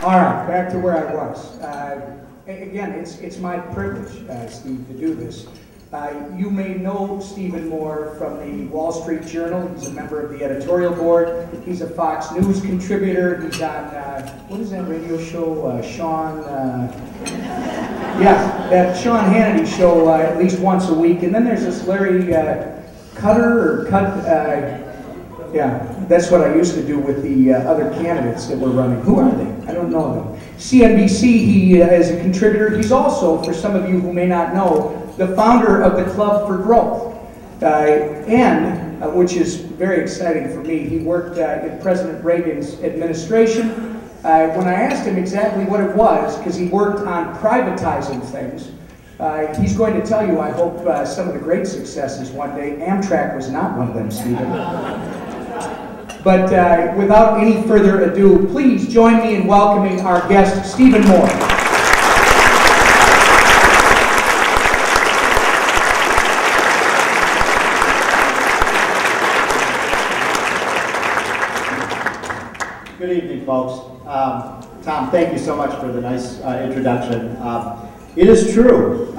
All right, back to where I was. Again, it's my privilege, Steve, to do this. You may know Stephen Moore from the Wall Street Journal. He's a member of the editorial board. He's a Fox News contributor. He's on, what is that radio show? Sean, yeah, that Sean Hannity show at least once a week. And then there's this Larry yeah, that's what I used to do with the other candidates that were running. Who are they? I don't know them. CNBC, he is a contributor. He's also, for some of you who may not know, the founder of the Club for Growth. Which is very exciting for me, he worked in President Reagan's administration. When I asked him exactly what it was, because he worked on privatizing things, he's going to tell you, I hope, some of the great successes one day. Amtrak was not one of them, Stephen. But without any further ado, please join me in welcoming our guest, Stephen Moore. Good evening, folks. Tom, thank you so much for the nice introduction. It is true.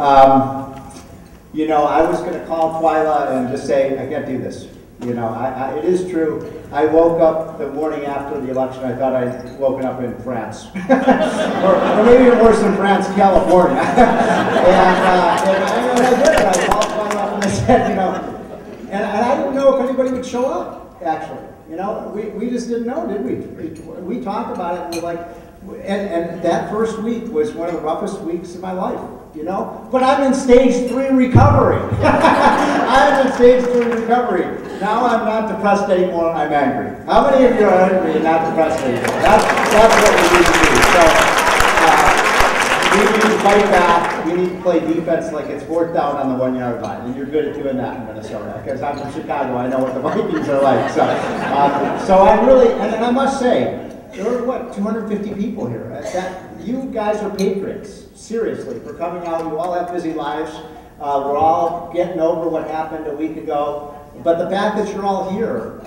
You know, I was going to call TWILA and just say, I can't do this. You know, it is true. I woke up the morning after the election, I thought I'd woken up in France. or maybe even worse than France, California. and I did it. I called TWILA up and I said, you know, and I didn't know if anybody would show up, actually. You know, we just didn't know, did we? We talked about it and we're like, and that first week was one of the roughest weeks of my life, you know? But I'm in stage 3 recovery. I'm in stage 3 recovery. Now I'm not depressed anymore, I'm angry. How many of you are angry and not depressed anymore? That's what we need to do. So, we need to fight back. We need to play defense like it's 4th down on the 1-yard line. And you're good at doing that in Minnesota. Because I'm from Chicago, I know what the Vikings are like. So I'm really, and I must say, there were, what, 250 people here. You guys are patriots, seriously, for coming out. You all have busy lives. We're all getting over what happened a week ago. But the fact that you're all here,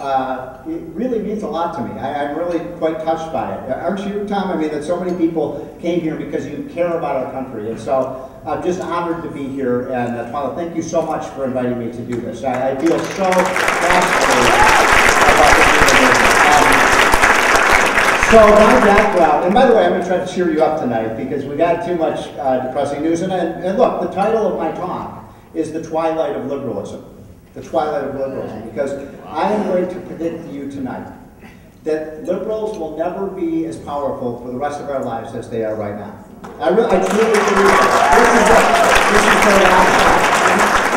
it really means a lot to me. I'm really quite touched by it. Aren't you, Tom? I mean, that so many people came here because you care about our country. And so I'm just honored to be here. And TWILA, thank you so much for inviting me to do this. I feel so passionately about this. So my background, and by the way, I'm going to try to cheer you up tonight because we got too much depressing news. And look, the title of my talk is The Twilight of Liberalism. The Twilight of Liberalism, because I am going to predict to you tonight that liberals will never be as powerful for the rest of our lives as they are right now. I truly believe that.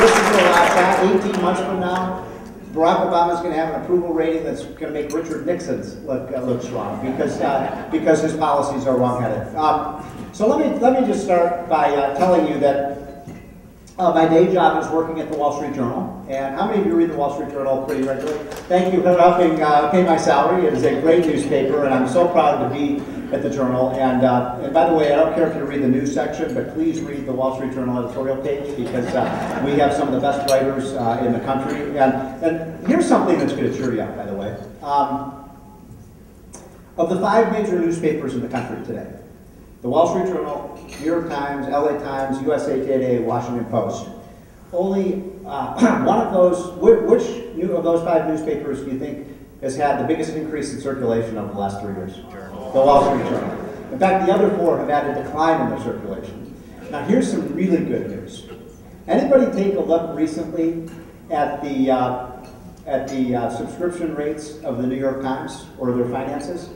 This is the last shot. 18 months from now, Barack Obama is going to have an approval rating that's going to make Richard Nixon's look strong because his policies are wrong-headed. So let me just start by telling you that my day job is working at the Wall Street Journal. And how many of you read the Wall Street Journal pretty regularly? Thank you for helping pay my salary. It is a great newspaper, and I'm so proud to be at the Journal. And by the way, I don't care if you read the news section, but please read the Wall Street Journal editorial page because we have some of the best writers in the country. And here's something that's going to cheer you up, by the way. Of the 5 major newspapers in the country today, the Wall Street Journal, New York Times, LA Times, USA Today, Washington Post. Only one of those, which of those 5 newspapers do you think has had the biggest increase in circulation over the last 3 years? The Wall Street Journal. In fact, the other 4 have had a decline in their circulation. Now here's some really good news. Anybody take a look recently at the subscription rates of the New York Times or their finances?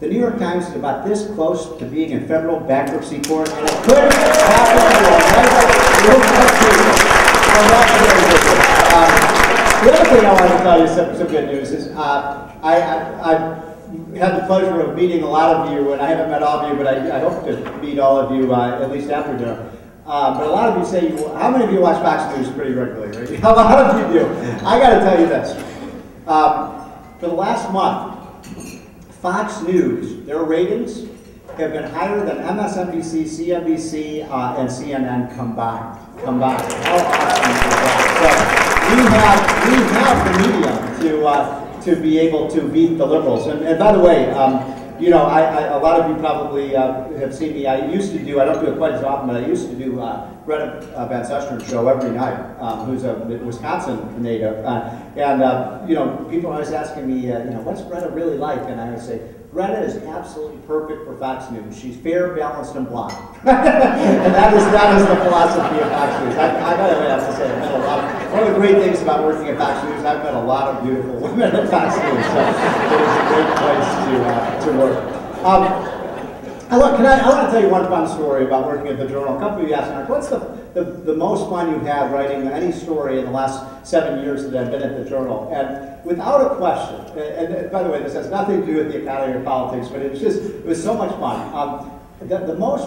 The New York Times is about this close to being in federal bankruptcy court, and it could happen the other thing I want to tell you, some good news, is I've had the pleasure of meeting a lot of you, and I haven't met all of you, but I hope to meet all of you at least after dinner. But a lot of you say, how many of you watch Fox News pretty regularly, right? A lot of you do. I got to tell you this. For the last month, Fox News, their ratings have been higher than MSNBC, CNBC, and CNN combined. How awesome is that? So we have the media to be able to beat the liberals. And by the way, you know, a lot of you probably have seen me. I used to do, I don't do it quite as often, but I used to do Greta Van Susteren's show every night, who's a Wisconsin native. You know, people are always asking me, you know, what's Greta really like? And I would say, Greta is absolutely perfect for Fox News. She's fair, balanced, and blonde. And that is the philosophy of Fox News. I have to say, I've met a lot of, one of the great things about working at Fox News, I've met a lot of beautiful women at Fox News, so it is a great place to work. I want to tell you one fun story about working at the Journal. A couple of you asked me, what's the most fun you've had writing any story in the last 7 years that I've been at the Journal? And without a question, and by the way, this has nothing to do with the economy or politics, but it was so much fun. The most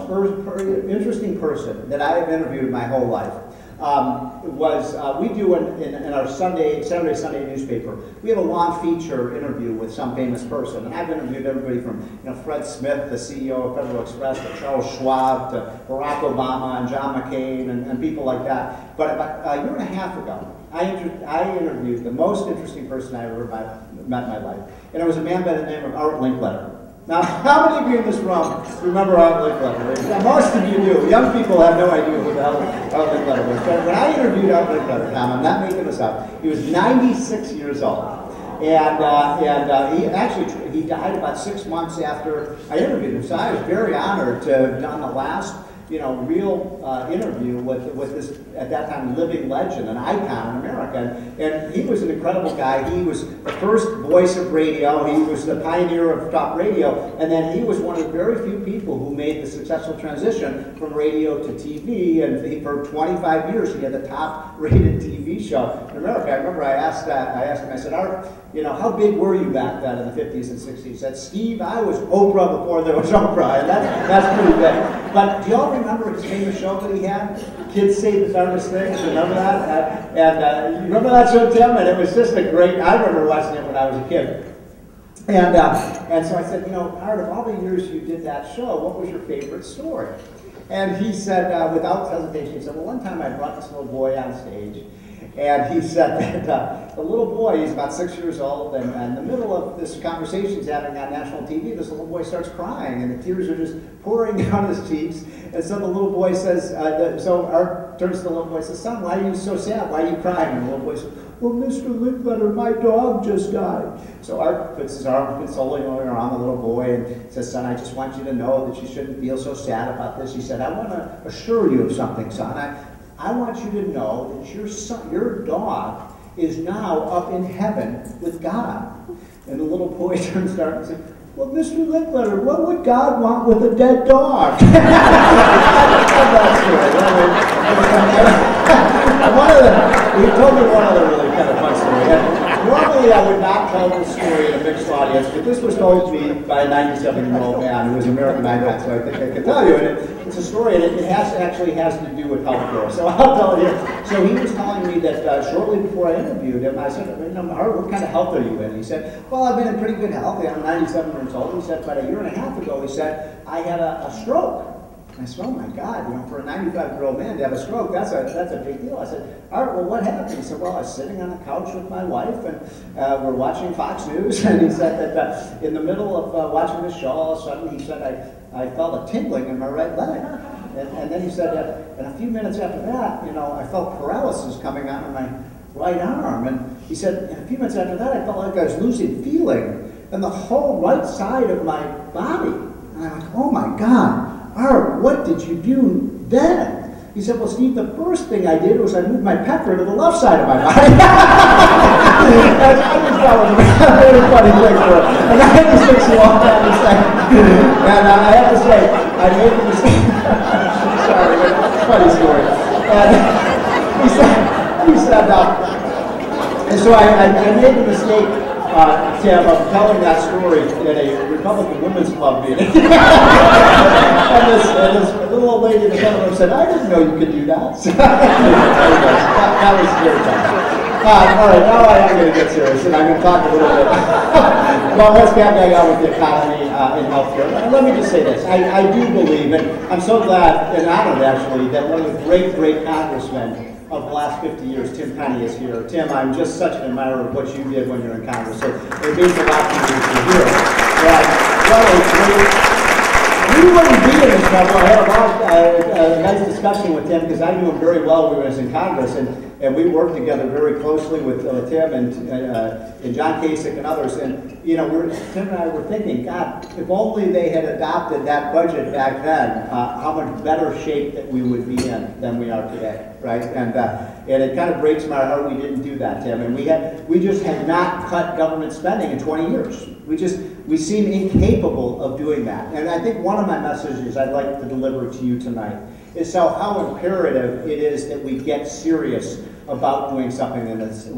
interesting person that I have interviewed my whole life was, we do in our Saturday, Sunday newspaper, we have a long feature interview with some famous person. And I've interviewed everybody from, you know, Fred Smith, the CEO of Federal Express, to Charles Schwab, to Barack Obama and John McCain and people like that. But about a year and a half ago, I interviewed the most interesting person I ever met in my life. And it was a man by the name of Art Linkletter. Now, how many of you in this room remember Art Linkletter? Now, most of you do. Young people have no idea who the hell Art Linkletter was. But when I interviewed Art Linkletter, Tom, I'm not making this up, he was 96 years old. And he died about 6 months after I interviewed him. So I was very honored to have done the last, you know, real interview with this, at that time, living legend, an icon in America. And he was an incredible guy. He was the first voice of radio. He was the pioneer of talk radio. And then he was one of the very few people who made the successful transition from radio to TV. And for 25 years, he had the top-rated TV show in America. I remember I asked him, I said, Art, you know, how big were you back then in the 50s and 60s? He said, Steve, I was Oprah before there was Oprah. And that's pretty big. But do y'all remember his famous show that he had? Kids Say the Darndest Things. Remember that? You remember that show, Tim? And it was just a great, I remember watching it when I was a kid. And so I said, you know, Art, of all the years you did that show, what was your favorite story? And he said, without hesitation, he said, well, one time I brought this little boy on stage. And he said that the little boy, he's about 6 years old, and in the middle of this conversation he's having on national TV, this little boy starts crying, and the tears are just pouring down his cheeks. And so the little boy says, so Art turns to the little boy and says, son, why are you so sad? Why are you crying? And the little boy says, well, Mr. Linkletter, my dog just died. So Art puts his arm consolingly around the little boy and says, son, I just want you to know that you shouldn't feel so sad about this. He said, I want to assure you of something, son. I want you to know that your dog is now up in heaven with God. And the little boy turns to Art and says, well, Mr. Linkletter, what would God want with a dead dog? He told me one other really kind of fun story. And normally I would not tell this story in a mixed audience, but this was told to me by a 97-year-old man who was an American icon, so I think I can tell you. And it's a story, and it actually has to do with healthcare. So I'll tell you. So he was telling me that shortly before I interviewed him, I said, Art, what kind of health are you in? He said, well, I've been in pretty good health. I'm 97 years old. He said, about a year and a half ago, he said, I had a stroke. I said, oh my God, you know, for a 95-year-old man to have a stroke, that's a big deal. I said, Art, well, what happened? He said, well, I was sitting on the couch with my wife, and we're watching Fox News, and he said that in the middle of watching the show, all of a sudden, he said, I felt a tingling in my right leg. And then he said that, and a few minutes after that, you know, I felt paralysis coming out of my right arm. And he said, and a few minutes after that, I felt like I was losing feeling in the whole right side of my body. And I'm like, oh my God. Art, what did you do then? He said, well, Steve, the first thing I did was I moved my pecker to the left side of my body. I just thought it was a very funny thing for him. And I had to take a long time to say. And I have to say, I made the mistake. Sorry, but it's a funny story. And he said, and so I made the mistake, Tim, of telling that story at a Republican Women's Club meeting. and this little old lady in the front of them said, I didn't know you could do that. So, that was very fun. All right, now I am going to get serious, and I'm going to talk a little bit about what's going on with the economy in healthcare. And let me just say this. I do believe, and I'm so glad and honored, actually, that one of the great congressmen of the last 50 years, Tim Penny, is here. Tim, I'm just such an admirer of what you did when you were in Congress, so it means a lot to me to hear. We wouldn't be in this trouble. I had a nice discussion with Tim because I knew him very well when he was in Congress, and we worked together very closely with Tim and John Kasich and others. And you know, Tim and I were thinking, God, if only they had adopted that budget back then, how much better shape that we would be in than we are today, right? And it kind of breaks my heart we didn't do that, Tim. And we just had not cut government spending in 20 years. We seem incapable of doing that. And I think one of my messages I'd like to deliver to you tonight is how imperative it is that we get serious about doing something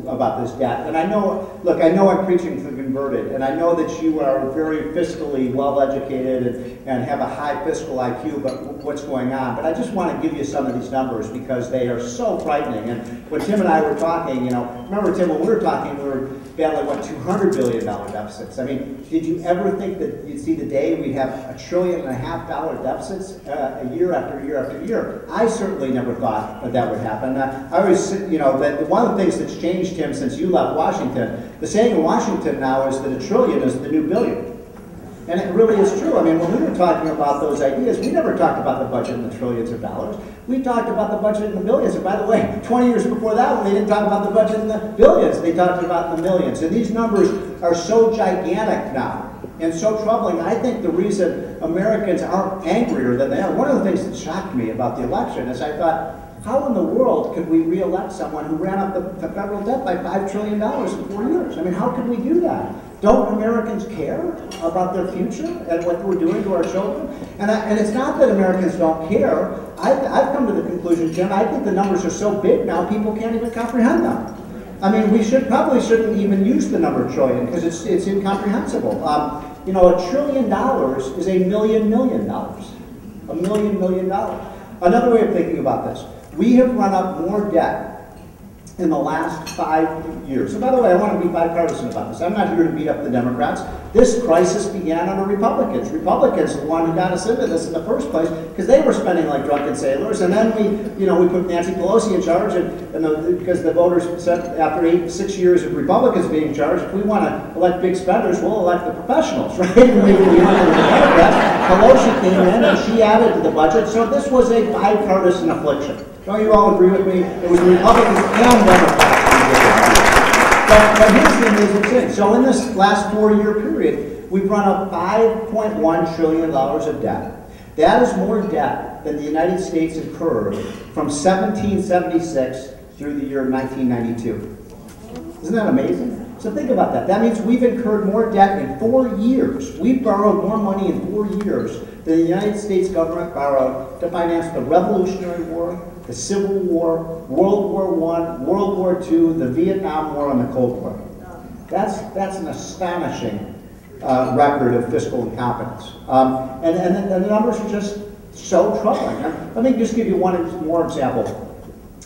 about this debt. And I know, look, I know I'm preaching to the converted, and I know that you are very fiscally well-educated and have a high fiscal IQ about what's going on, but I just want to give you some of these numbers because they are so frightening. And when Tim and I were talking, you know, remember Tim, when we were talking, we were battling, what, $200 billion deficits. I mean, did you ever think that you'd see the day we'd have $1.5 trillion deficits a year after year after year? I certainly never thought that would happen. I always, you know, that one of the things that's changed, Tim, since you left Washington, the saying in Washington now is that $1 trillion is the new billion. And it really is true. I mean, when we were talking about those ideas, we never talked about the budget in the trillions of dollars. We talked about the budget in the billions. And by the way, 20 years before that, when they didn't talk about the budget in the billions, they talked about the millions. And these numbers are so gigantic now and so troubling. I think the reason Americans aren't angrier than they are, one of the things that shocked me about the election is I thought, how in the world could we re-elect someone who ran up the federal debt by $5 trillion in 4 years? I mean, how could we do that? Don't Americans care about their future and what we're doing to our children? And it's not that Americans don't care. I've come to the conclusion, Jim, I think the numbers are so big now, people can't even comprehend them. I mean, we probably shouldn't even use the number trillion because it's incomprehensible. You know, $1 trillion is $1 million dollars. $1 million dollars. Another way of thinking about this, we have run up more debt in the last 5 years. So by the way, I want to be bipartisan about this. I'm not here to beat up the Democrats. This crisis began under Republicans. Republicans are the one who got us into this in the first place because they were spending like drunken sailors. And then we put Nancy Pelosi in charge because the voters said after 6 years of Republicans being in charge, if we want to elect big spenders, we'll elect the professionals, right? And we went to the Democrats. Pelosi came in and she added to the budget. So this was a bipartisan affliction. Don't you all agree with me? It was Republicans and Democrats. But here's the amazing thing. So in this last 4-year period, we've run up $5.1 trillion of debt. That is more debt than the United States incurred from 1776 through the year 1992. Isn't that amazing? So think about that. That means we've incurred more debt in 4 years. We've borrowed more money in 4 years than the United States government borrowed to finance the Revolutionary War, the Civil War, World War I, World War II, the Vietnam War, and the Cold War. That's an astonishing record of fiscal incompetence. And the numbers are just so troubling. Let me just give you one more example.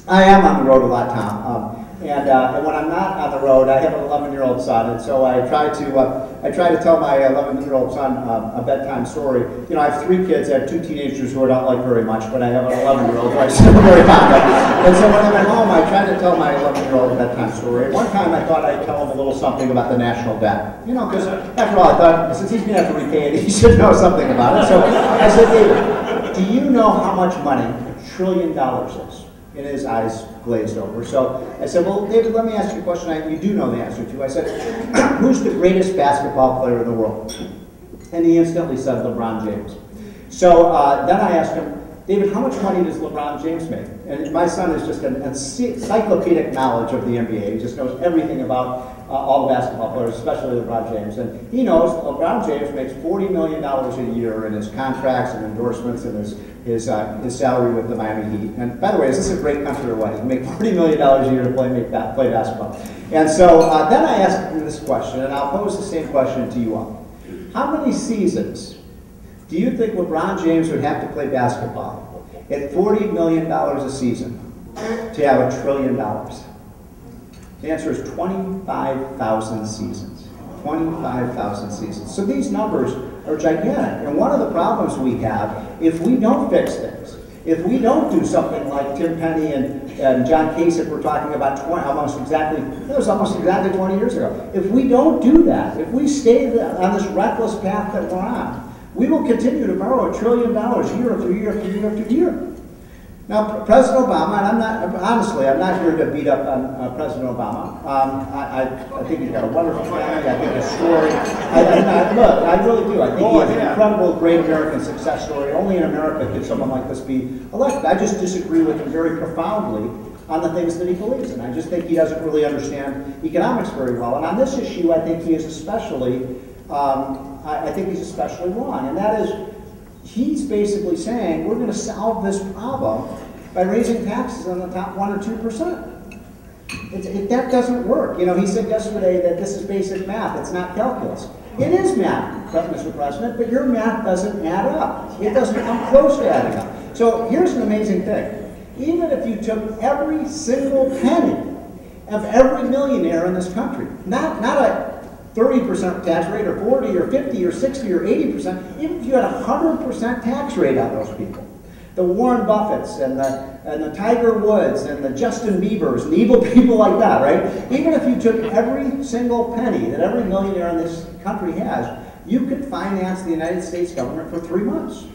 I am on the road a lot, Tom. And when I'm not on the road, I have an 11-year-old son, and so I try to tell my 11-year-old son a bedtime story. You know, I have 3 kids. I have 2 teenagers who I don't like very much, but I have an 11-year-old who I'm very fond of. And so when I'm at home, I try to tell my 11-year-old a bedtime story. At one time, I thought I'd tell him a little something about the national debt. You know, because after all, I thought since he's going to have to repay it, he should know something about it. So I said, David, do you know how much money $1 trillion is? And his eyes glazed over. So I said, well, David, let me ask you a question you do know the answer to. I said, who's the greatest basketball player in the world? And he instantly said LeBron James. So then I asked him, David, how much money does LeBron James make? And my son is just an encyclopedic knowledge of the NBA. He just knows everything about all the basketball players, especially LeBron James. And he knows LeBron James makes $40 million a year in his contracts and endorsements and his salary with the Miami Heat. And by the way, is this a great country or what? You make $40 million a year to play basketball. And so then I asked him this question, and I'll pose the same question to you all. How many seasons do you think LeBron James would have to play basketball at $40 million a season to have $1 trillion? The answer is 25,000 seasons. 25,000 seasons. So these numbers are gigantic. And one of the problems we have, if we don't fix things, If we don't do something like Tim Penny and John Kasich were talking about almost exactly 20 years ago. If we don't do that, if we stay on this reckless path that we're on, we will continue to borrow $1 trillion year after year after year after year. Now, President Obama, and I'm not here to beat up on President Obama. I think he's got a wonderful family. I think his story, look, I really do. I think he has an incredible, great American success story. Only in America could someone like this be elected. I just disagree with him very profoundly on the things that he believes in. I just think he doesn't really understand economics very well. And on this issue, I think he is especially, wrong. And that is, he's basically saying we're going to solve this problem by raising taxes on the top 1 or 2%. That doesn't work. You know, he said yesterday that this is basic math. It's not calculus. It is math, Mr. President, but your math doesn't add up. It doesn't come close to adding up. So here's an amazing thing. Even if you took every single penny of every millionaire in this country, not a 30% tax rate, or 40, or 50, or 60, or 80%, even if you had a 100% tax rate on those people, the Warren Buffetts and the Tiger Woods and the Justin Biebers and evil people like that, right? Even if you took every single penny that every millionaire in this country has, you could finance the United States government for 3 months.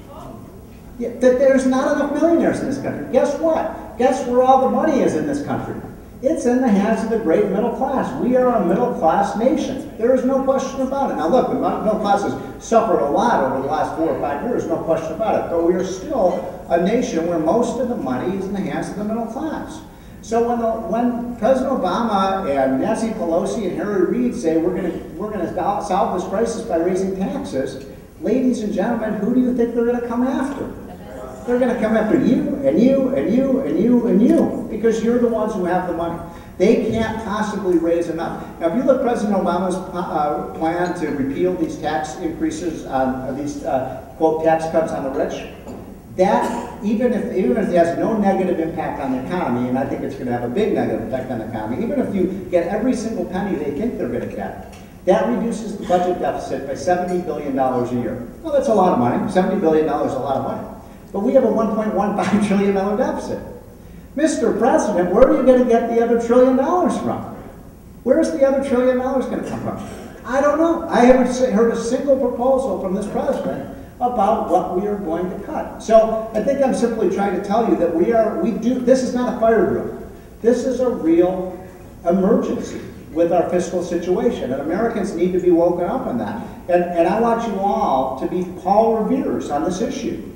Yeah, there's not enough millionaires in this country. Guess what? Guess where all the money is in this country? It's in the hands of the great middle class. We are a middle class nation. There is no question about it. Now look, the middle class has suffered a lot over the last 4 or 5 years, no question about it. But we are still a nation where most of the money is in the hands of the middle class. So when President Obama and Nancy Pelosi and Harry Reid say we're going to solve this crisis by raising taxes, ladies and gentlemen, who do you think they're going to come after? They're going to come after you, and you, and you, and you, and you, because you're the ones who have the money. They can't possibly raise enough. Now, if you look at President Obama's plan to repeal these tax increases, these, quote, tax cuts on the rich, that, even if it has no negative impact on the economy, and I think it's going to have a big negative effect on the economy, even if you get every single penny they think they're going to get, that reduces the budget deficit by $70 billion a year. Well, that's a lot of money. $70 billion is a lot of money. But we have a $1.15 trillion deficit. Mr. President, where are you going to get the other $1 trillion from? Where's the other $1 trillion going to come from? I don't know. I haven't heard a single proposal from this president about what we are going to cut. So I think I'm simply trying to tell you that this is not a fire drill. This is a real emergency with our fiscal situation, and Americans need to be woken up on that. And I want you all to be Paul Revere's on this issue.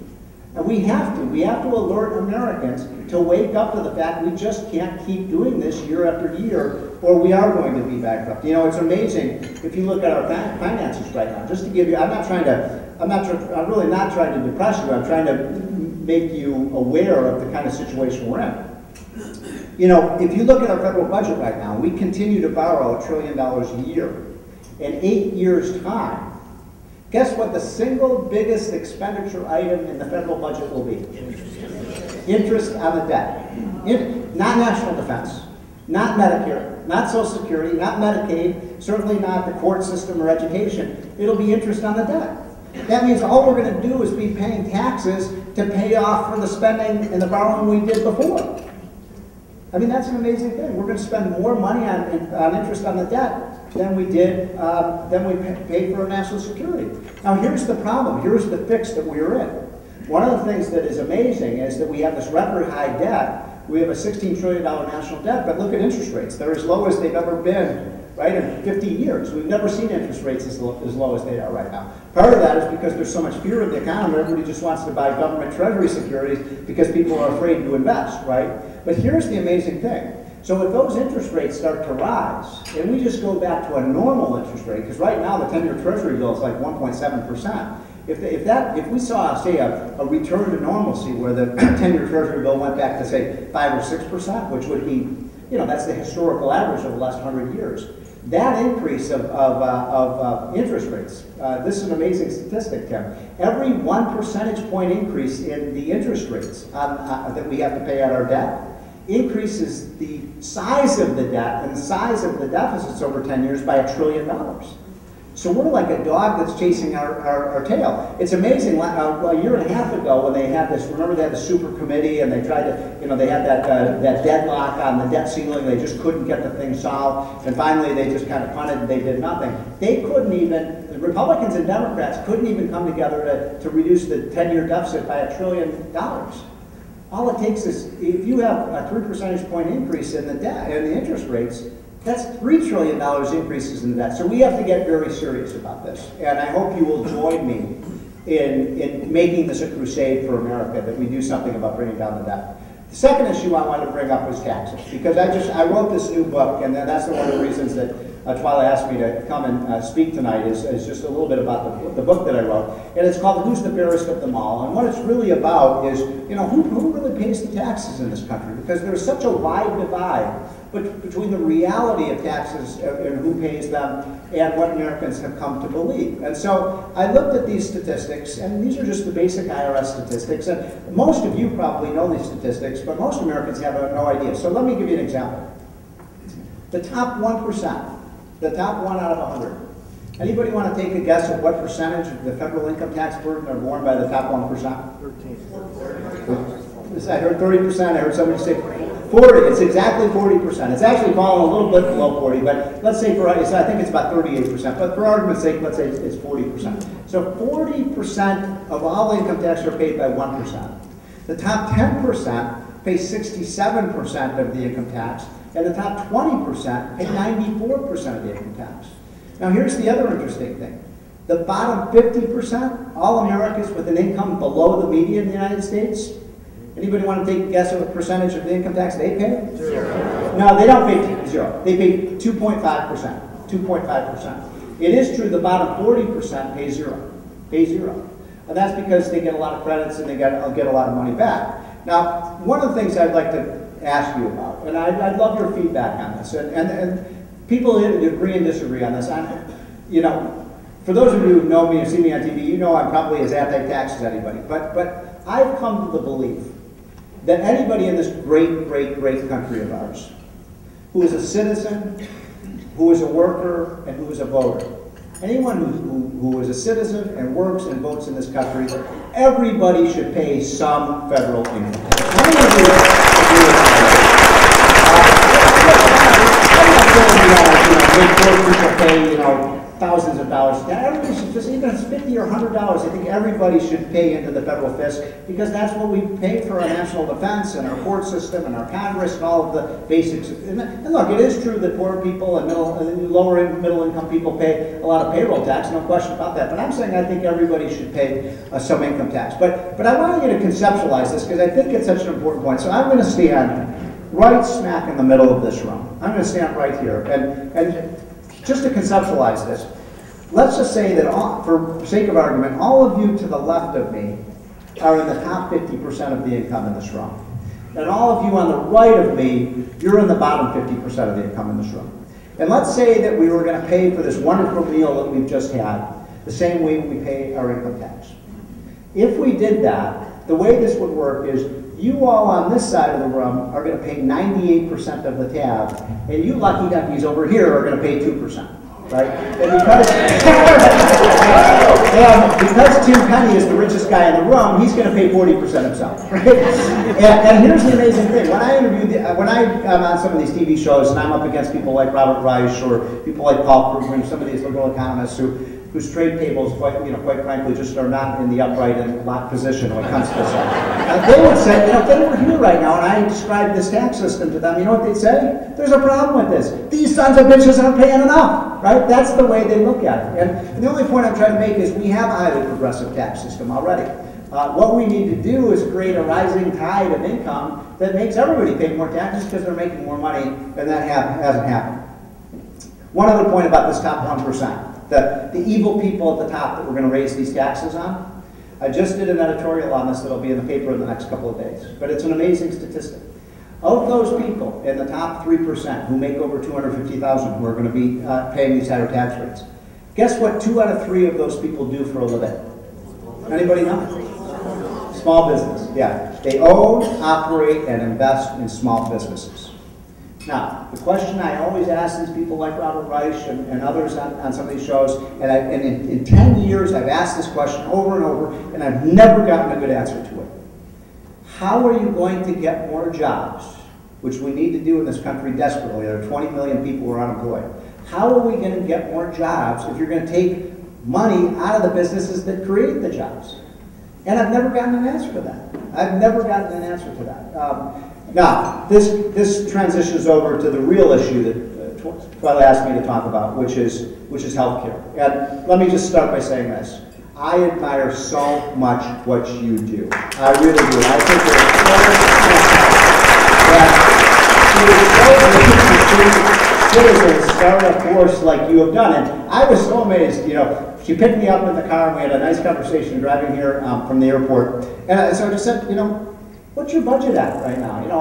And we have to alert Americans to wake up to the fact we just can't keep doing this year after year, or we are going to be bankrupt. You know, it's amazing if you look at our finances right now. Just to give you, I'm really not trying to depress you. I'm trying to make you aware of the kind of situation we're in. You know, if you look at our federal budget right now, we continue to borrow $1 trillion a year. In 8 years' time, guess what the single biggest expenditure item in the federal budget will be? Interest on the debt. Not national defense, not Medicare, not Social Security, not Medicaid, certainly not the court system or education. It'll be interest on the debt. That means all we're going to do is be paying taxes to pay off for the spending and the borrowing we did before. I mean, that's an amazing thing. We're going to spend more money on interest on the debt than we did, than we paid for our national security. Now, here's the problem. Here's the fix that we're in. One of the things that is amazing is that we have this record high debt. We have a $16 trillion national debt, but look at interest rates. They're as low as they've ever been, right, in 50 years. We've never seen interest rates as low as they are right now. Part of that is because there's so much fear of the economy. Everybody just wants to buy government treasury securities because people are afraid to invest, right? But here's the amazing thing. So if those interest rates start to rise, and we just go back to a normal interest rate, because right now the 10-year treasury bill is like 1.7%. If we saw, say, a return to normalcy where the 10-year treasury bill went back to, say, 5 or 6%, which would be, you know, that's the historical average of the last 100 years. That increase of interest rates, this is an amazing statistic, Tim. Every 1 percentage point increase in the interest rates that we have to pay on our debt increases the size of the debt and the size of the deficits over 10 years by $1 trillion. So we're like a dog that's chasing our tail. It's amazing. A year and a half ago, when they had this, remember they had the super committee, and they tried to, they had that deadlock on the debt ceiling. They just couldn't get the thing solved, and finally they just kind of punted and they did nothing. They couldn't even, the Republicans and Democrats couldn't even come together to reduce the 10-year deficit by $1 trillion. All it takes is, if you have a 3 percentage point increase in the debt and the interest rates, that's $3 trillion increases in the debt. So we have to get very serious about this. And I hope you will join me in making this a crusade for America, that we do something about bringing down the debt. The second issue I wanted to bring up was taxes, because I wrote this new book, and that's one of the reasons that TWILA asked me to come and speak tonight, is just a little bit about the book that I wrote. And it's called Who's the Fairest of Them All? And what it's really about is, who really pays the taxes in this country? Because there's such a wide divide between the reality of taxes and who pays them and what Americans have come to believe. And so I looked at these statistics, and these are just the basic IRS statistics. And most of you probably know these statistics, but most Americans have no idea. So let me give you an example. The top 1%. The top 1 out of 100. Anybody want to take a guess at what percentage of the federal income tax burden are borne by the top 1%? 13. I heard 30%. I heard somebody say 40. It's exactly 40%. It's actually fallen a little bit below 40, but let's say I think it's about 38%. But for argument's sake, let's say it's 40%. So 40% of all income tax are paid by 1%. The top 10% pay 67% of the income tax. And the top 20% pay 94% of the income tax. Now here's the other interesting thing. The bottom 50%, all Americans with an income below the median in the United States, anybody want to take a guess at what percentage of the income tax they pay? 0. No, they don't pay 0. They pay 2.5%. 2.5%. It is true the bottom 40% pay 0. Pay 0. And that's because they get a lot of credits and they get a lot of money back. Now, one of the things I'd like to ask you about, and I'd love your feedback on this, and people agree and disagree on this. For those of you who know me and see me on TV, you know I'm probably as anti-tax as anybody, but I've come to the belief that anybody in this great, great, great country of ours who is a citizen, who is a worker, and who is a voter, anyone who is a citizen and works and votes in this country, everybody should pay some federal income tax. How many of you agree with that? Make poor people pay, thousands of dollars. Everybody should just, even if it's $50 or $100, I think everybody should pay into the federal fisc, because that's what we pay for our national defense and our court system and our Congress and all of the basics. And look, it is true that poor people and lower and middle income people pay a lot of payroll tax, no question about that. But I'm saying I think everybody should pay some income tax. But I want you to conceptualize this, because I think it's such an important point. So I'm going to stand right smack in the middle of this room. I'm going to stand right here. And just to conceptualize this, let's just say that, for sake of argument, all of you to the left of me are in the top 50% of the income in this room. And all of you on the right of me, you're in the bottom 50% of the income in this room. And let's say that we were going to pay for this wonderful meal that we've just had the same way we pay our income tax. If we did that, the way this would work is you all on this side of the room are going to pay 98% of the tab, and you lucky duckies over here are going to pay 2%. Right? And because Tim Penny is the richest guy in the room, he's going to pay 40% himself. Right? And here's the amazing thing: when I'm on some of these TV shows and I'm up against people like Robert Reich or people like Paul Krugman, some of these liberal economists whose trade tables, quite frankly, just are not in the upright and locked position when it comes to this. They would say, if they were here right now and I described this tax system to them, you know what they'd say? There's a problem with this. These sons of bitches aren't paying enough, right? That's the way they look at it. And the only point I'm trying to make is we have a highly progressive tax system already. What we need to do is create a rising tide of income that makes everybody pay more taxes because they're making more money, and that hasn't happened. One other point about this top 1%. The evil people at the top that we're going to raise these taxes on. I just did an editorial on this that'll be in the paper in the next couple of days. But it's an amazing statistic. Of those people in the top 3% who make over $250,000 who are going to be paying these higher tax rates, guess what 2 out of 3 of those people do for a living? Anybody know? Small business, yeah. They own, operate, and invest in small businesses. Now, the question I always ask these people like Robert Reich and others on some of these shows, and in 10 years I've asked this question over and over, and I've never gotten a good answer to it. How are you going to get more jobs, which we need to do in this country desperately? There are 20 million people who are unemployed. How are we going to get more jobs if you're going to take money out of the businesses that create the jobs? And I've never gotten an answer to that. I've never gotten an answer to that. Now, this transitions over to the real issue that TWILA asked me to talk about, which is healthcare. And let me just start by saying this. I admire so much what you do. I really do. I think you're so citizens start a course like you have done. And I was so amazed, you know, she picked me up in the car and we had a nice conversation driving here from the airport. And so I just said, you know, what's your budget at right now? You know,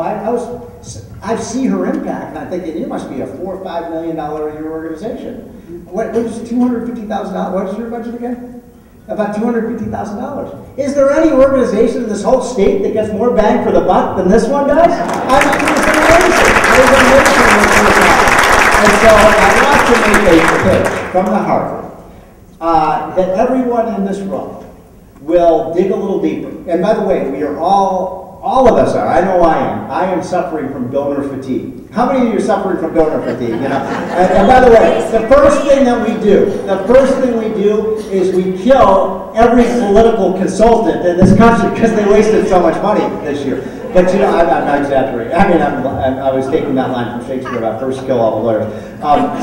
I see her impact, and I'm thinking, you must be a $4 or $5 million a year organization. What is $250,000? What's your budget again? About $250,000. Is there any organization in this whole state that gets more bang for the buck than this one does? I mean, it's amazing. It's amazing. And so I want to make a pitch from the heart that everyone in this room will dig a little deeper. And by the way, we are all of us are. I know I am. I am suffering from donor fatigue. How many of you are suffering from donor fatigue? You know. And by the way, the first thing we do is we kill every political consultant in this country because they wasted so much money this year. But you know, I'm not exaggerating. I mean, I was taking that line from Shakespeare about first kill all the lawyers.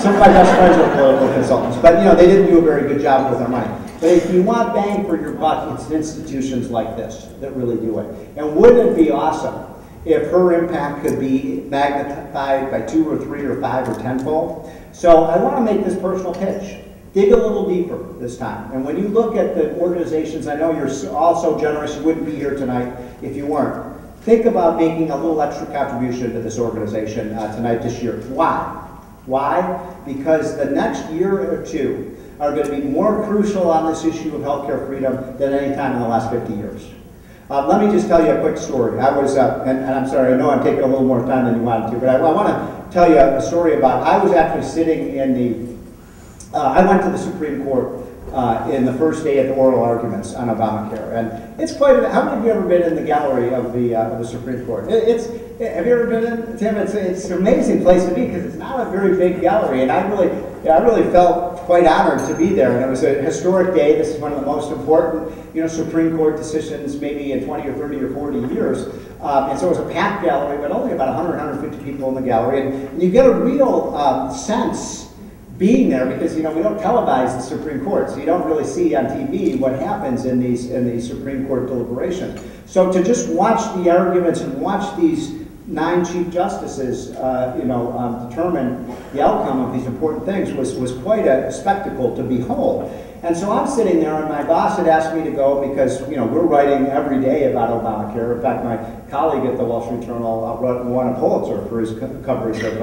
Some of my best friends were political consultants, but you know, they didn't do a very good job with their money. But if you want bang for your buck, it's institutions like this that really do it. And wouldn't it be awesome if her impact could be magnified by 2 or 3 or 5 or 10-fold? So I want to make this personal pitch. Dig a little deeper this time. And when you look at the organizations, I know you're all so generous, you wouldn't be here tonight if you weren't. Think about making a little extra contribution to this organization tonight, this year. Why? Why? Because the next year or two are going to be more crucial on this issue of healthcare freedom than any time in the last 50 years. Let me just tell you a quick story. I was, and I'm sorry, I know I'm taking a little more time than you wanted to, but I want to tell you a story about, I was actually sitting in the, I went to the Supreme Court in the first day of the oral arguments on Obamacare. And it's quite, how many of you ever been in the gallery of the Supreme Court? Have you ever been in, Tim? It's an amazing place to be because it's not a very big gallery. And I really felt quite honored to be there. And it was a historic day. This is one of the most important, you know, Supreme Court decisions maybe in 20 or 30 or 40 years. And so it was a packed gallery, but only about 100, 150 people in the gallery. And you get a real sense being there because, you know, we don't televise the Supreme Court, so you don't really see on TV what happens in these Supreme Court deliberations. So to just watch the arguments and watch these 9 Chief Justices, determine the outcome of these important things was quite a spectacle to behold. And so I'm sitting there, and my boss had asked me to go because, you know, we're writing every day about Obamacare. In fact, my colleague at the Wall Street Journal won a Pulitzer for his coverage of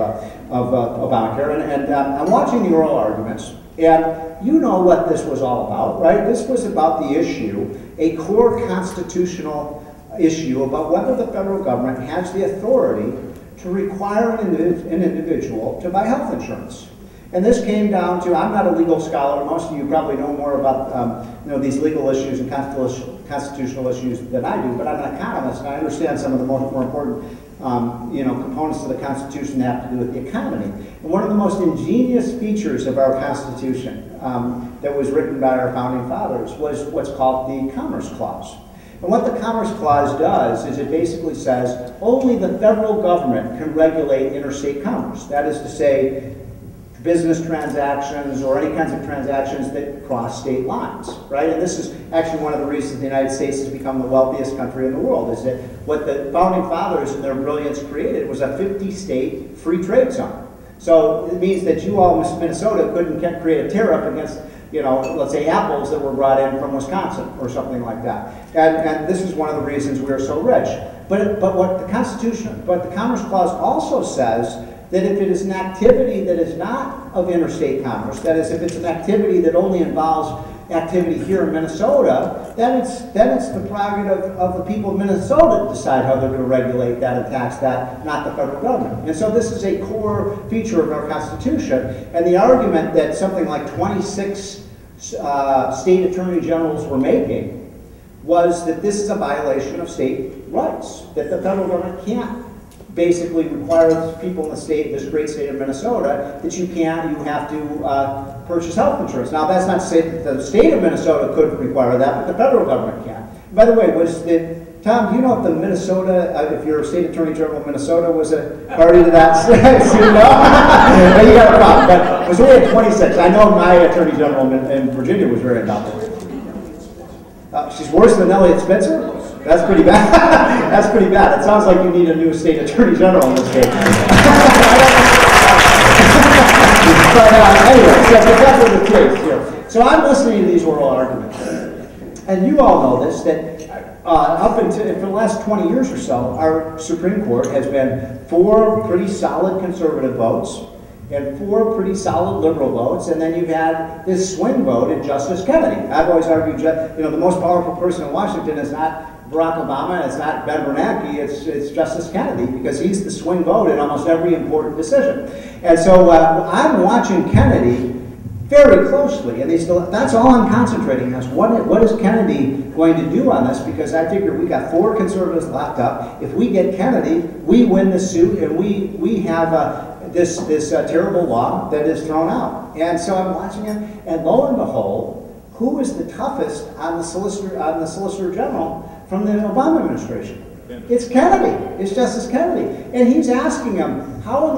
Obamacare. And I'm watching the oral arguments, and you know what this was all about, right? This was about the issue, a core constitutional issue about whether the federal government has the authority to require an individual to buy health insurance. And this came down to, I'm not a legal scholar, most of you probably know more about these legal issues and constitutional issues than I do, but I'm an economist and I understand some of the more important components of the Constitution that have to do with the economy. And one of the most ingenious features of our Constitution that was written by our founding fathers was what's called the Commerce Clause. And what the Commerce Clause does is it basically says only the federal government can regulate interstate commerce. That is to say, business transactions or any kinds of transactions that cross state lines, right? And this is actually one of the reasons the United States has become the wealthiest country in the world, is that what the founding fathers in their brilliance created was a 50-state free trade zone. So it means that you all, Minnesota, couldn't create a tariff against, let's say apples that were brought in from Wisconsin or something like that. And this is one of the reasons we are so rich. But what the Commerce Clause also says that if it is an activity that is not of interstate commerce, that is, if it's an activity that only involves activity here in Minnesota, then it's the prerogative of the people of Minnesota to decide how they're going to regulate that and tax that, not the federal government. And so this is a core feature of our Constitution. And the argument that something like 26 state attorney generals were making was that this is a violation of state rights, that the federal government can't basically require people in the state, this great state of Minnesota, that you have to purchase health insurance. Now, that's not to say that the state of Minnesota couldn't require that, but the federal government can. By the way, Tom, do you know if the Minnesota, if your state attorney general of Minnesota was a party to that? No? You got a problem, but it was only at 26. I know my attorney general in Virginia was very adopted. She's worse than Elliot Spitzer? That's pretty bad. That's pretty bad. It sounds like you need a new state attorney general in this case. But anyway, so that's what the case here. So I'm listening to these oral arguments. And you all know this, that up until for the last 20 years or so, our Supreme Court has been 4 pretty solid conservative votes and 4 pretty solid liberal votes, and then you've had this swing vote in Justice Kennedy. I've always argued, the most powerful person in Washington is not Barack Obama, it's not Ben Bernanke, it's Justice Kennedy, because he's the swing vote in almost every important decision. And so I'm watching Kennedy very closely, and that's all I'm concentrating on. What is Kennedy going to do on this? Because I figure we got 4 conservatives locked up. If we get Kennedy, we win the suit, and we have this terrible law that is thrown out. And so I'm watching him, and lo and behold, who is the toughest on the Solicitor General from the Obama administration? It's Kennedy. It's Justice Kennedy. And he's asking him,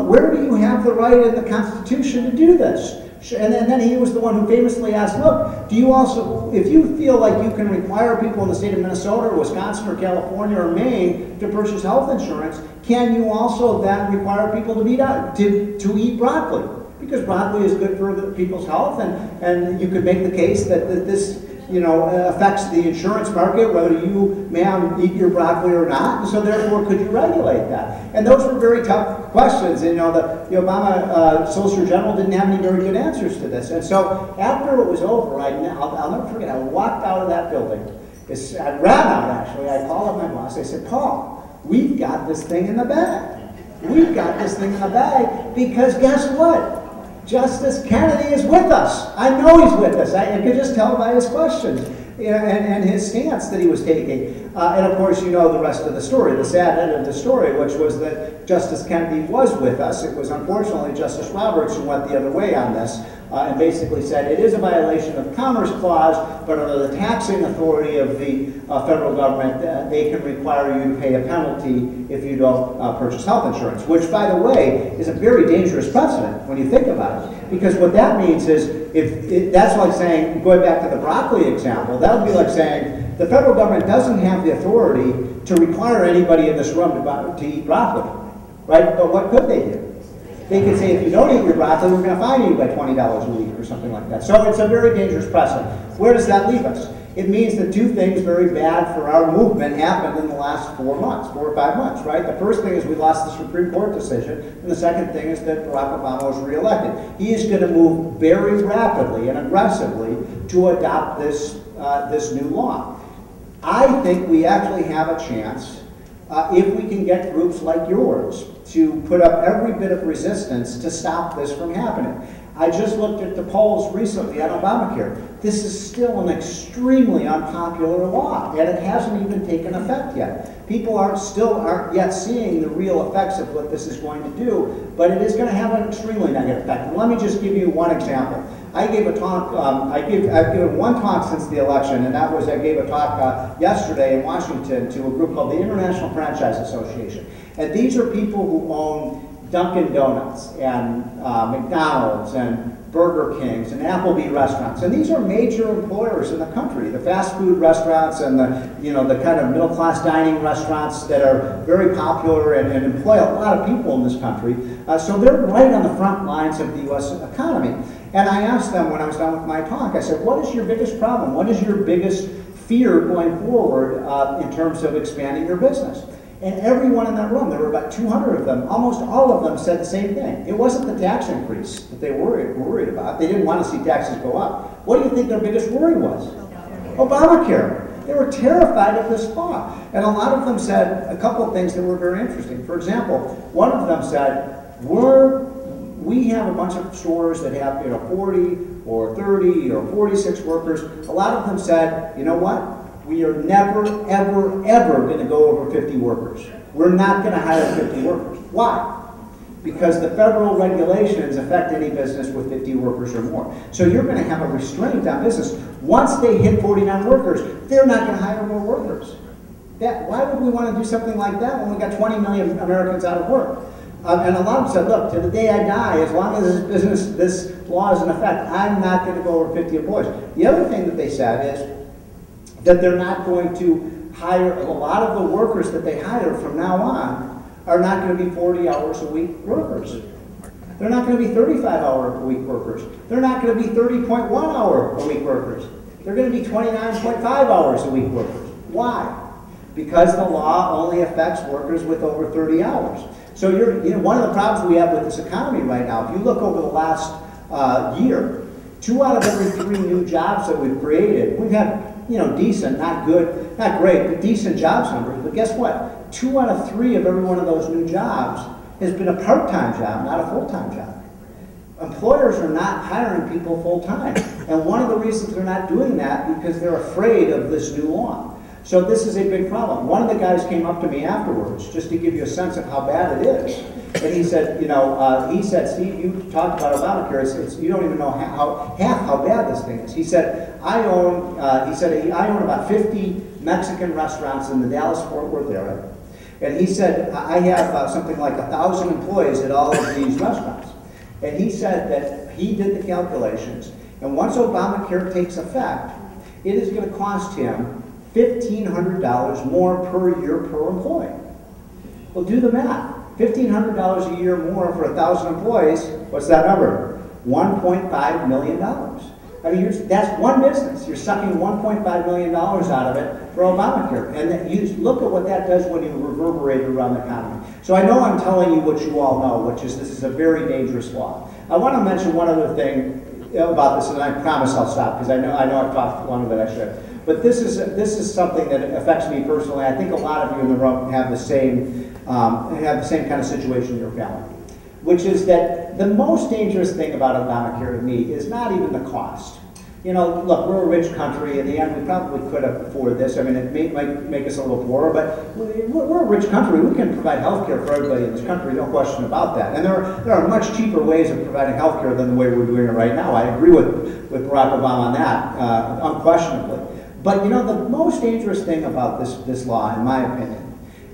where do you have the right in the Constitution to do this? And then he was the one who famously asked, look, do you also, if you feel like you can require people in the state of Minnesota or Wisconsin or California or Maine to purchase health insurance, can you also then require people to eat broccoli? Because broccoli is good for the people's health, and you could make the case that this affects the insurance market, whether you, ma'am, eat your broccoli or not, and so therefore could you regulate that? And those were very tough questions, and the Obama Solicitor General didn't have any very good answers to this. And so after it was over, I'll never forget, I walked out of that building. I ran out, actually. I called up my boss. I said, Paul, we've got this thing in the bag. We've got this thing in the bag because guess what? Justice Kennedy is with us. I know he's with us. I could just tell by his questions and his stance that he was taking. And of course, you know the rest of the story, the sad end of the story, which was that Justice Kennedy was with us. It was unfortunately Justice Roberts who went the other way on this and basically said it is a violation of the Commerce Clause, but under the taxing authority of the federal government, they can require you to pay a penalty if you don't purchase health insurance, which, by the way, is a very dangerous precedent when you think about it. Because what that means is, that's like saying, going back to the broccoli example, that would be like saying the federal government doesn't have the authority to require anybody in this room to eat broccoli, right? But what could they do? They could say, if you don't eat your broccoli, we're going to fine you by $20 a week or something like that. So it's a very dangerous precedent. Where does that leave us? It means that 2 things very bad for our movement happened in the last 4 or 5 months, right? The first thing is we lost the Supreme Court decision, and the second thing is that Barack Obama was reelected. He is going to move very rapidly and aggressively to adopt this new law. I think we actually have a chance, if we can get groups like yours to put up every bit of resistance to stop this from happening. I just looked at the polls recently on Obamacare. This is still an extremely unpopular law, and it hasn't even taken effect yet. People aren't yet seeing the real effects of what this is going to do, but it is going to have an extremely negative effect. And let me just give you one example. I gave a talk, I've given one talk since the election, and that was I gave a talk yesterday in Washington to a group called the International Franchise Association. And these are people who own Dunkin' Donuts and McDonald's and Burger Kings and Applebee restaurants. And these are major employers in the country, the fast food restaurants and the kind of middle-class dining restaurants that are very popular and employ a lot of people in this country. So they're right on the front lines of the U.S. economy. And I asked them when I was done with my talk, I said, what is your biggest problem? What is your biggest fear going forward in terms of expanding your business? And everyone in that room, there were about 200 of them, almost all of them said the same thing. It wasn't the tax increase that they were worried about. They didn't want to see taxes go up. What do you think their biggest worry was? Obamacare. They were terrified of this law. And a lot of them said a couple of things that were very interesting. For example, one of them said, we have a bunch of stores that have 40 or 30 or 46 workers. A lot of them said, you know what? We are never, ever, ever going to go over 50 workers. We're not going to hire 50 workers. Why? Because the federal regulations affect any business with 50 workers or more. So you're going to have a restraint on business. Once they hit 49 workers, they're not going to hire more workers. Why would we want to do something like that when we got 20 million Americans out of work? And a lot of them said, look, to the day I die, as long as this law is in effect, I'm not going to go over 50 employees. The other thing that they said is that they're not going to hire, a lot of the workers that they hire from now on are not going to be 40 hours a week workers. They're not going to be 35-hour a week workers. They're not going to be 30.1 hour a week workers. They're going to be 29.5 hours a week workers. Why? Because the law only affects workers with over 30 hours. So one of the problems we have with this economy right now, if you look over the last year, 2 out of every 3 new jobs that we've created, we've had decent, not good, not great, but decent jobs numbers. But guess what? 2 out of 3 of every one of those new jobs has been a part-time job, not a full-time job. Employers are not hiring people full-time. And one of the reasons they're not doing that because they're afraid of this new law. So this is a big problem. One of the guys came up to me afterwards, just to give you a sense of how bad it is. And he said, Steve, you talked about Obamacare. You don't even know half how bad this thing is. He said, I own about 50 Mexican restaurants in the Dallas-Fort Worth area. And he said, I have something like 1,000 employees at all of these restaurants. And he said that he did the calculations. And once Obamacare takes effect, it is going to cost him $1,500 more per year per employee. Well, do the math. $1,500 a year more for 1,000 employees, what's that number? $1.5 million. I mean, that's one business. You're sucking $1.5 million out of it for Obamacare. And you look at what that does when you reverberate it around the economy. So I know I'm telling you what you all know, which is this is a very dangerous law. I want to mention one other thing about this, and I promise I'll stop, because I know I've talked longer than I should. But this is something that affects me personally. I think a lot of you in the room have the same kind of situation in your family, which is that the most dangerous thing about Obamacare to me is not even the cost. Look, we're a rich country. In the end, we probably could afford this. I mean, it might make us a little poorer, but we're a rich country. We can provide health care for everybody in this country, no question about that. And there are much cheaper ways of providing health care than the way we're doing it right now. I agree with Barack Obama on that, unquestionably. But the most dangerous thing about this law, in my opinion,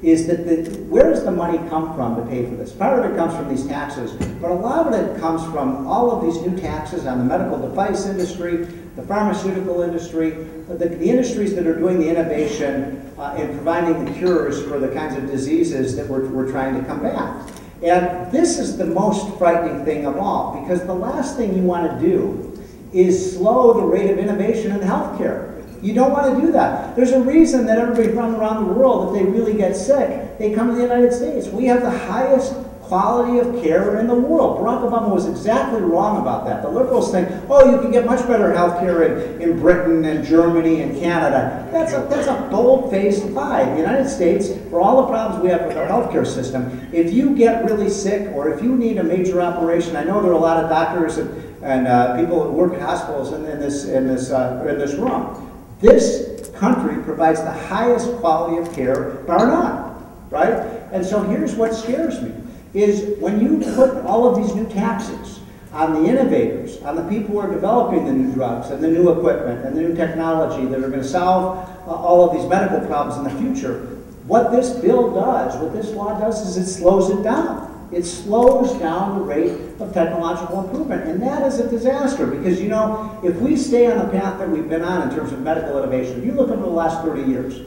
is that where does the money come from to pay for this? Part of it comes from these taxes, but a lot of it comes from all of these new taxes on the medical device industry, the pharmaceutical industry, the industries that are doing the innovation in providing the cures for the kinds of diseases that we're trying to combat. And this is the most frightening thing of all, because the last thing you want to do is slow the rate of innovation in healthcare. You don't want to do that. There's a reason that everybody from around the world, if they really get sick, they come to the United States. We have the highest quality of care in the world. Barack Obama was exactly wrong about that. The liberals think, oh, you can get much better health care in Britain and Germany and Canada. That's a bold-faced lie. The United States, for all the problems we have with our health care system, if you get really sick or if you need a major operation, I know there are a lot of doctors and people who work at hospitals in this room. This country provides the highest quality of care, bar none, right? And so here's what scares me, is when you put all of these new taxes on the innovators, on the people who are developing the new drugs and the new equipment and the new technology that are going to solve all of these medical problems in the future, what this bill does, what this law does, is it slows it down. It slows down the rate of technological improvement, and that is a disaster because, if we stay on the path that we've been on in terms of medical innovation, if you look over the last 30 years,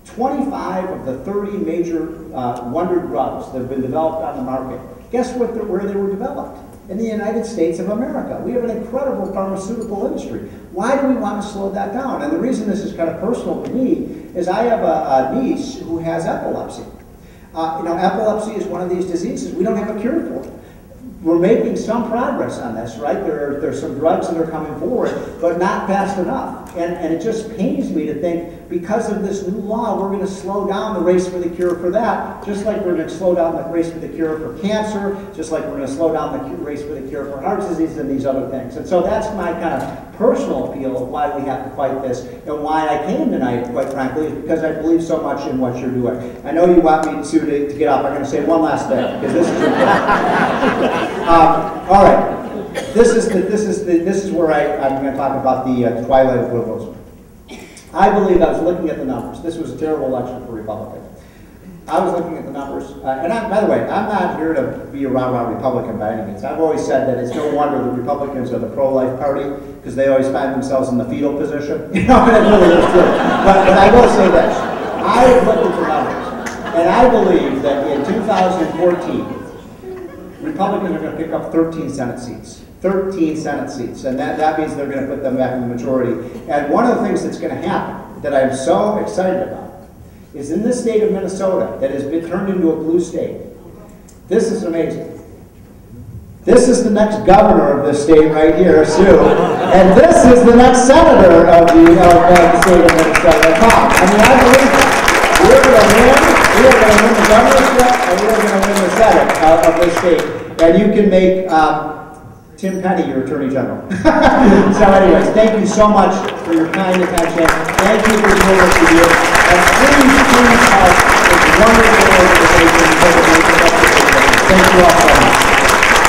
25 of the 30 major wonder drugs that have been developed on the market, guess where they were developed? In the United States of America. We have an incredible pharmaceutical industry. Why do we want to slow that down? And the reason this is kind of personal to me is I have a niece who has epilepsy. Epilepsy is one of these diseases we don't have a cure for. We're making some progress on this, right? There's some drugs that are coming forward, but not fast enough. And it just pains me to think, because of this new law, we're going to slow down the race for the cure for that, just like we're going to slow down the race for the cure for cancer, just like we're going to slow down the race for the cure for heart disease and these other things. And so that's my kind of personal appeal of why we have to fight this, and why I came tonight, quite frankly, is because I believe so much in what you're doing. I know you want me to get up. I'm going to say one last thing, because this is important. All right. This is where I'm going to talk about the twilight of liberalism. I believe, I was looking at the numbers. This was a terrible election for Republicans. I was looking at the numbers, and by the way, I'm not here to be a rah-rah Republican by any means. I've always said that it's no wonder the Republicans are the pro-life party, because they always find themselves in the fetal position. You know, and it really is true. But I will say this. I looked at the numbers, and I believe that in 2014, Republicans are going to pick up 13 Senate seats. 13 Senate seats, and that means they're going to put them back in the majority. And one of the things that's going to happen that I'm so excited about is in this state of Minnesota that has been turned into a blue state. This is amazing. This is the next governor of this state right here, Sue, and this is the next senator of the state of Minnesota, Tom. I mean, I believe it. We're going to win. We are going to win the governorship, and we are going to win the Senate of this state. And you can make Tim Penny your Attorney General. So anyways, thank you so much for your kind attention. Thank you for doing what you do. And please help this wonderful organization. Thank you all so much.